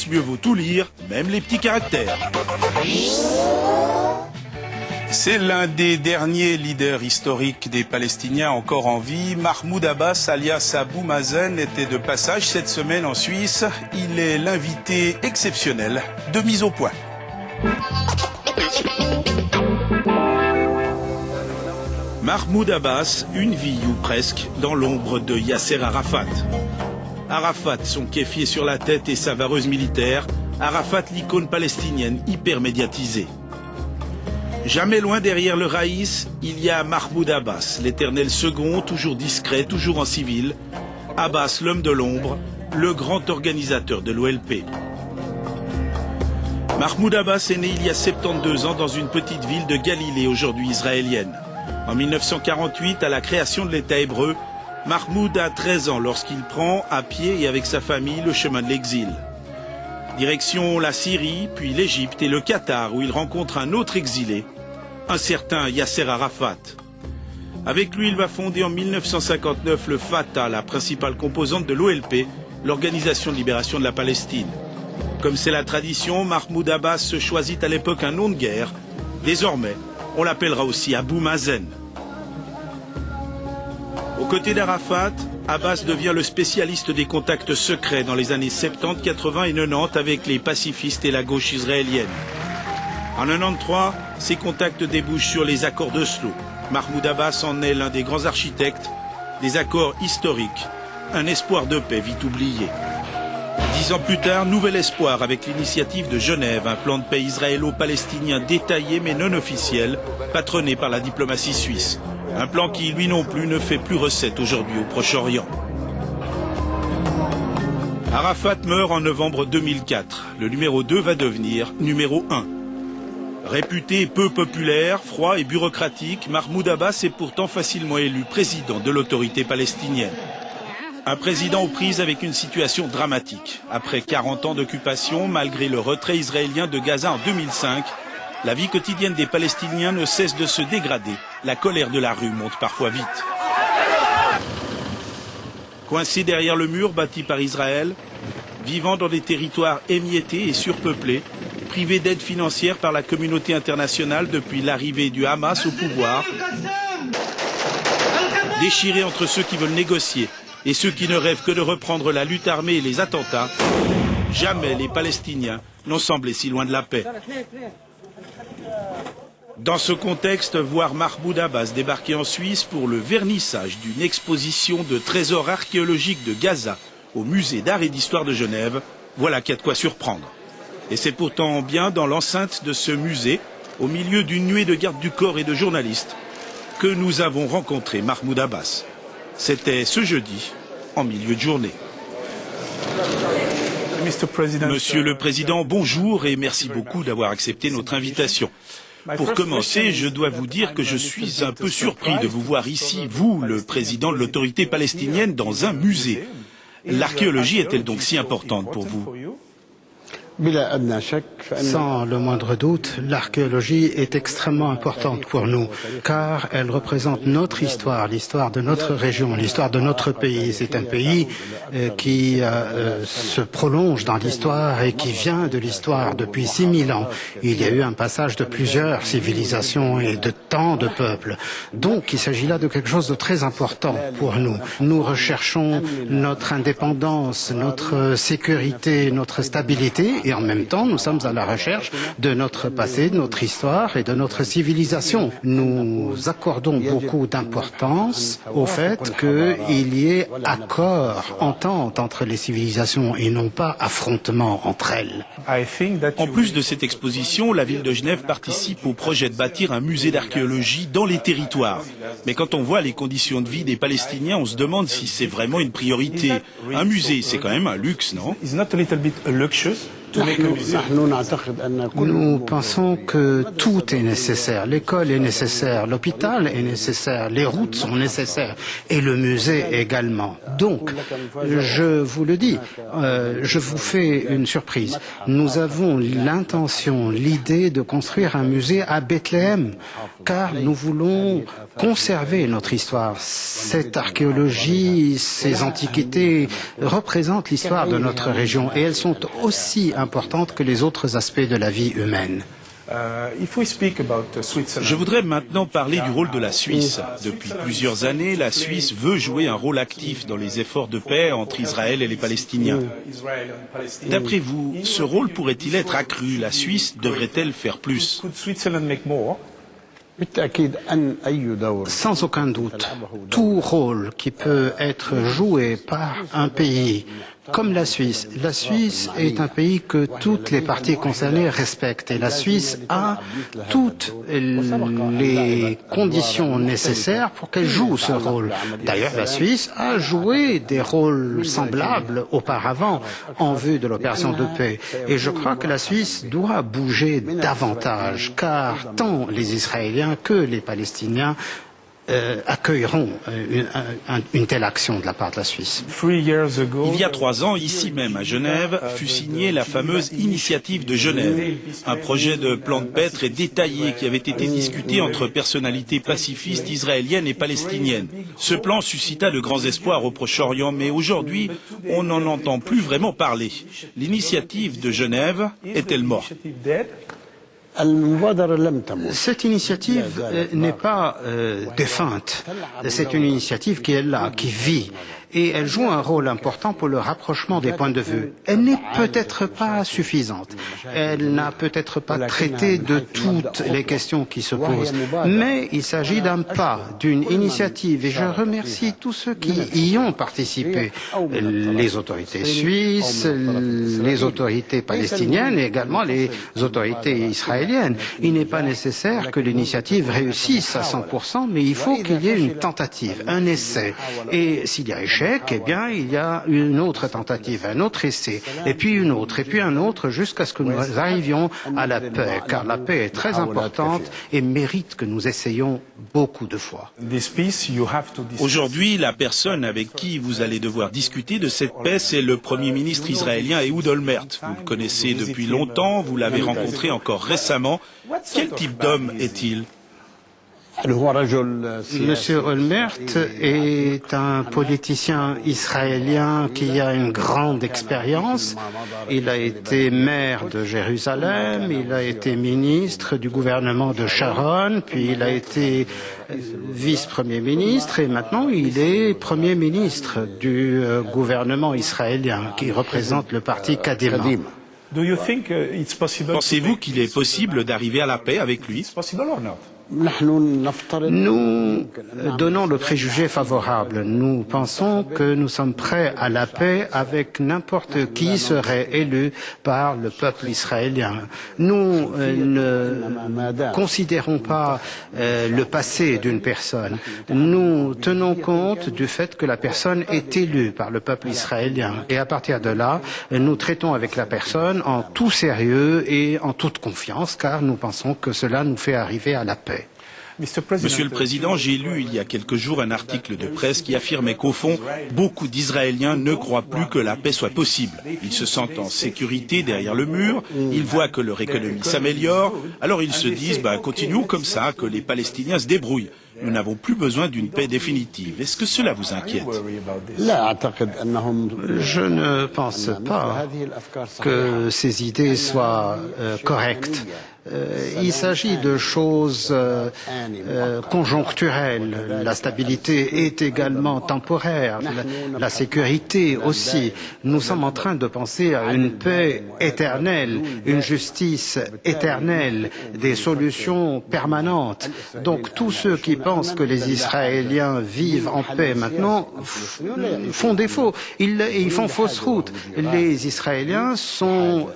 plus, mieux vaut tout lire, même les petits caractères. C'est l'un des derniers leaders historiques des Palestiniens encore en vie. Mahmoud Abbas, alias Abou Mazen, était de passage cette semaine en Suisse. Il est l'invité exceptionnel de Mise au Point. Mahmoud Abbas, une vie ou presque, dans l'ombre de Yasser Arafat. Arafat, son kéfier sur la tête et sa vareuse militaire. Arafat, l'icône palestinienne hyper médiatisée. Jamais loin derrière le Raïs, il y a Mahmoud Abbas, l'éternel second, toujours discret, toujours en civil. Abbas, l'homme de l'ombre, le grand organisateur de l'OLP. Mahmoud Abbas est né il y a 72 ans dans une petite ville de Galilée, aujourd'hui israélienne. En 1948, à la création de l'État hébreu, Mahmoud a 13 ans lorsqu'il prend, à pied et avec sa famille, le chemin de l'exil. Direction la Syrie, puis l'Égypte et le Qatar, où il rencontre un autre exilé, un certain Yasser Arafat. Avec lui, il va fonder en 1959 le Fatah, la principale composante de l'OLP, l'Organisation de libération de la Palestine. Comme c'est la tradition, Mahmoud Abbas se choisit à l'époque un nom de guerre. Désormais, on l'appellera aussi Abou Mazen. Aux côtés d'Arafat, Abbas devient le spécialiste des contacts secrets dans les années 70, 80 et 90 avec les pacifistes et la gauche israélienne. En 93, ces contacts débouchent sur les accords d'Oslo. Mahmoud Abbas en est l'un des grands architectes, des accords historiques, un espoir de paix vite oublié. 10 ans plus tard, nouvel espoir avec l'initiative de Genève, un plan de paix israélo-palestinien détaillé mais non officiel, patronné par la diplomatie suisse. Un plan qui, lui non plus, ne fait plus recette aujourd'hui au Proche-Orient. Arafat meurt en novembre 2004. Le numéro 2 va devenir numéro 1. Réputé peu populaire, froid et bureaucratique, Mahmoud Abbas est pourtant facilement élu président de l'autorité palestinienne. Un président aux prises avec une situation dramatique. Après 40 ans d'occupation, malgré le retrait israélien de Gaza en 2005, la vie quotidienne des Palestiniens ne cesse de se dégrader. La colère de la rue monte parfois vite. Coincés derrière le mur bâti par Israël, vivant dans des territoires émiettés et surpeuplés, privés d'aide financière par la communauté internationale depuis l'arrivée du Hamas au pouvoir, déchirés entre ceux qui veulent négocier et ceux qui ne rêvent que de reprendre la lutte armée et les attentats, jamais les Palestiniens n'ont semblé si loin de la paix. Dans ce contexte, voir Mahmoud Abbas débarquer en Suisse pour le vernissage d'une exposition de trésors archéologiques de Gaza au musée d'art et d'histoire de Genève, voilà qu'il y a de quoi surprendre. Et c'est pourtant bien dans l'enceinte de ce musée, au milieu d'une nuée de gardes du corps et de journalistes, que nous avons rencontré Mahmoud Abbas. C'était ce jeudi, en milieu de journée. Monsieur le Président, bonjour et merci beaucoup d'avoir accepté notre invitation. Pour commencer, je dois vous dire que je suis un peu surpris de vous voir ici, vous, le président de l'autorité palestinienne, dans un musée. L'archéologie est-elle donc si importante pour vous ? Sans le moindre doute, l'archéologie est extrêmement importante pour nous, car elle représente notre histoire, l'histoire de notre région, l'histoire de notre pays. C'est un pays qui se prolonge dans l'histoire et qui vient de l'histoire depuis 6000 ans. Il y a eu un passage de plusieurs civilisations et de tant de peuples. Donc, il s'agit là de quelque chose de très important pour nous. Nous recherchons notre indépendance, notre sécurité, notre stabilité. Et en même temps, nous sommes à la recherche de notre passé, de notre histoire et de notre civilisation. Nous accordons beaucoup d'importance au fait qu'il y ait accord, entente entre les civilisations et non pas affrontement entre elles. En plus de cette exposition, la ville de Genève participe au projet de bâtir un musée d'archéologie dans les territoires. Mais quand on voit les conditions de vie des Palestiniens, on se demande si c'est vraiment une priorité. Un musée, c'est quand même un luxe, non ? Nous pensons que tout est nécessaire. L'école est nécessaire, l'hôpital est nécessaire, les routes sont nécessaires et le musée également. Donc, je vous le dis, je vous fais une surprise. Nous avons l'intention, l'idée de construire un musée à Bethléem, car nous voulons conserver notre histoire. Cette archéologie, ces antiquités représentent l'histoire de notre région et elles sont aussi importantes que les autres aspects de la vie humaine. Je voudrais maintenant parler du rôle de la Suisse. Depuis plusieurs années, la Suisse veut jouer un rôle actif dans les efforts de paix entre Israël et les Palestiniens. D'après vous, ce rôle pourrait-il être accru? La Suisse devrait-elle faire plus? Sans aucun doute, tout rôle qui peut être joué par un pays comme la Suisse. La Suisse est un pays que toutes les parties concernées respectent et la Suisse a toutes les conditions nécessaires pour qu'elle joue ce rôle. D'ailleurs, la Suisse a joué des rôles semblables auparavant en vue de l'opération de paix. Et je crois que la Suisse doit bouger davantage, car tant les Israéliens que les Palestiniens accueilleront une telle action de la part de la Suisse. Il y a 3 ans, ici même à Genève, fut signée la fameuse initiative de Genève, un projet de plan de paix très détaillé qui avait été discuté entre personnalités pacifistes israéliennes et palestiniennes. Ce plan suscita de grands espoirs au Proche-Orient, mais aujourd'hui, on n'en entend plus vraiment parler. L'initiative de Genève est-elle morte? Cette initiative n'est pas défunte. C'est une initiative qui est là, qui vit. Et elle joue un rôle important pour le rapprochement des points de vue. Elle n'est peut-être pas suffisante. Elle n'a peut-être pas traité de toutes les questions qui se posent. Mais il s'agit d'un pas, d'une initiative. Et je remercie tous ceux qui y ont participé. Les autorités suisses, les autorités palestiniennes et également les autorités israéliennes. Il n'est pas nécessaire que l'initiative réussisse à 100%, mais il faut qu'il y ait une tentative, un essai. Et s'il y a échec, eh bien, il y a une autre tentative, un autre essai, et puis une autre, et puis un autre, jusqu'à ce que nous arrivions à la paix, car la paix est très importante et mérite que nous essayions beaucoup de fois. Aujourd'hui, la personne avec qui vous allez devoir discuter de cette paix, c'est le Premier ministre israélien Ehud Olmert. Vous le connaissez depuis longtemps, vous l'avez rencontré encore récemment. Quel type d'homme est-il ? Monsieur Olmert est un politicien israélien qui a une grande expérience. Il a été maire de Jérusalem, il a été ministre du gouvernement de Sharon, puis il a été vice-premier ministre et maintenant il est premier ministre du gouvernement israélien qui représente le parti Kadima. Pensez-vous qu'il est possible d'arriver à la paix avec lui ? Nous donnons le préjugé favorable. Nous pensons que nous sommes prêts à la paix avec n'importe qui serait élu par le peuple israélien. Nous ne considérons pas le passé d'une personne. Nous tenons compte du fait que la personne est élue par le peuple israélien. Et à partir de là, nous traitons avec la personne en tout sérieux et en toute confiance, car nous pensons que cela nous fait arriver à la paix. Monsieur le Président, j'ai lu il y a quelques jours un article de presse qui affirmait qu'au fond, beaucoup d'Israéliens ne croient plus que la paix soit possible. Ils se sentent en sécurité derrière le mur, ils voient que leur économie s'améliore, alors ils se disent continuons comme ça, que les Palestiniens se débrouillent. Nous n'avons plus besoin d'une paix définitive. Est-ce que cela vous inquiète ? Je ne pense pas que ces idées soient correctes. Il s'agit de choses conjoncturelles. La stabilité est également temporaire. La sécurité aussi. Nous sommes en train de penser à une paix éternelle, une justice éternelle, des solutions permanentes. Donc tous ceux qui pensent que les Israéliens vivent en paix maintenant font défaut. Ils font fausse route. Les Israéliens sont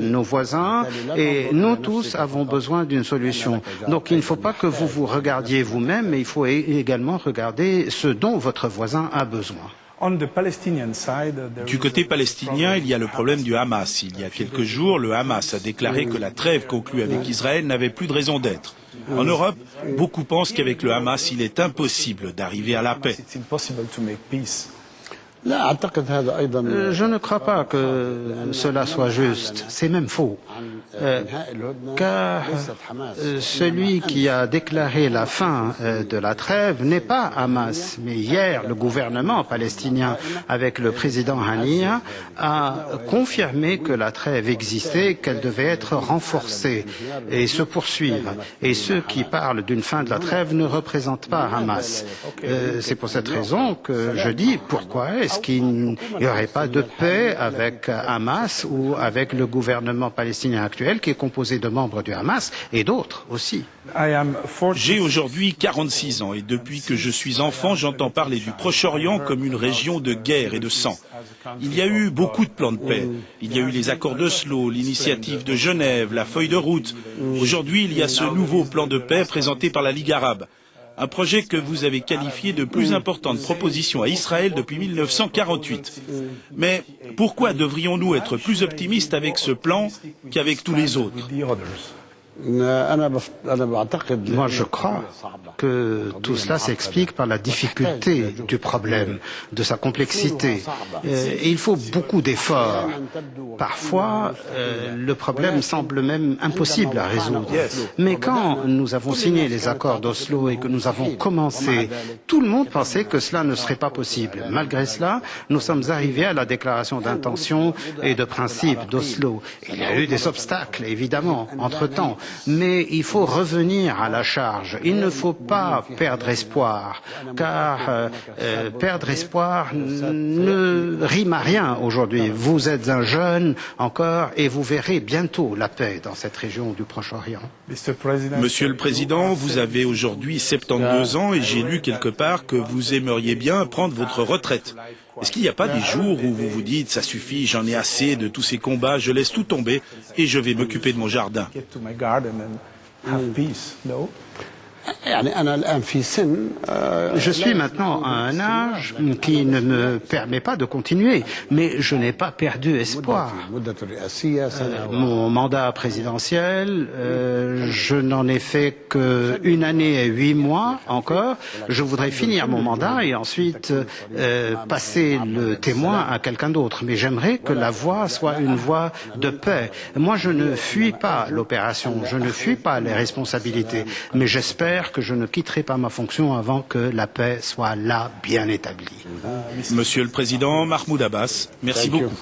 nos voisins et nous tous avons besoin d'une solution. Donc il ne faut pas que vous vous regardiez vous-même, mais il faut également regarder ce dont votre voisin a besoin. Du côté palestinien, il y a le problème du Hamas. Il y a quelques jours, le Hamas a déclaré que la trêve conclue avec Israël n'avait plus de raison d'être. En Europe, beaucoup pensent qu'avec le Hamas, il est impossible d'arriver à la paix. Je ne crois pas que cela soit juste. C'est même faux. Car celui qui a déclaré la fin de la trêve n'est pas Hamas, mais hier, le gouvernement palestinien, avec le président Haniyeh, a confirmé que la trêve existait, qu'elle devait être renforcée et se poursuivre. Et ceux qui parlent d'une fin de la trêve ne représentent pas Hamas. C'est pour cette raison que je dis pourquoi est-ce qu'il n'y aurait pas de paix avec Hamas ou avec le gouvernement palestinien actuel qui est composé de membres du Hamas et d'autres aussi. J'ai aujourd'hui 46 ans et depuis que je suis enfant, j'entends parler du Proche-Orient comme une région de guerre et de sang. Il y a eu beaucoup de plans de paix. Il y a eu les accords d'Oslo, l'initiative de Genève, la feuille de route. Aujourd'hui, il y a ce nouveau plan de paix présenté par la Ligue arabe. Un projet que vous avez qualifié de plus importante proposition à Israël depuis 1948. Mais pourquoi devrions-nous être plus optimistes avec ce plan qu'avec tous les autres ? Moi, je crois que tout cela s'explique par la difficulté du problème, de sa complexité. Et il faut beaucoup d'efforts. Parfois, le problème semble même impossible à résoudre. Mais quand nous avons signé les accords d'Oslo et que nous avons commencé, tout le monde pensait que cela ne serait pas possible. Malgré cela, nous sommes arrivés à la déclaration d'intention et de principe d'Oslo. Il y a eu des obstacles, évidemment, entre-temps. Mais il faut revenir à la charge. Il ne faut pas perdre espoir, car perdre espoir ne rime à rien aujourd'hui. Vous êtes un jeune encore et vous verrez bientôt la paix dans cette région du Proche-Orient. Monsieur le Président, vous avez aujourd'hui 72 ans et j'ai lu quelque part que vous aimeriez bien prendre votre retraite. Est-ce qu'il n'y a pas des jours où vous vous dites « ça suffit, j'en ai assez de tous ces combats, je laisse tout tomber et je vais m'occuper de mon jardin » ? Je suis maintenant à un âge qui ne me permet pas de continuer, mais je n'ai pas perdu espoir. Mon mandat présidentiel, je n'en ai fait qu'1 année et 8 mois encore. Je voudrais finir mon mandat et ensuite passer le témoin à quelqu'un d'autre. Mais j'aimerais que la voie soit une voie de paix. Moi, je ne fuis pas l'opération, je ne fuis pas les responsabilités, mais j'espère que je ne quitterai pas ma fonction avant que la paix soit là, bien établie. Monsieur le Président Mahmoud Abbas, merci beaucoup.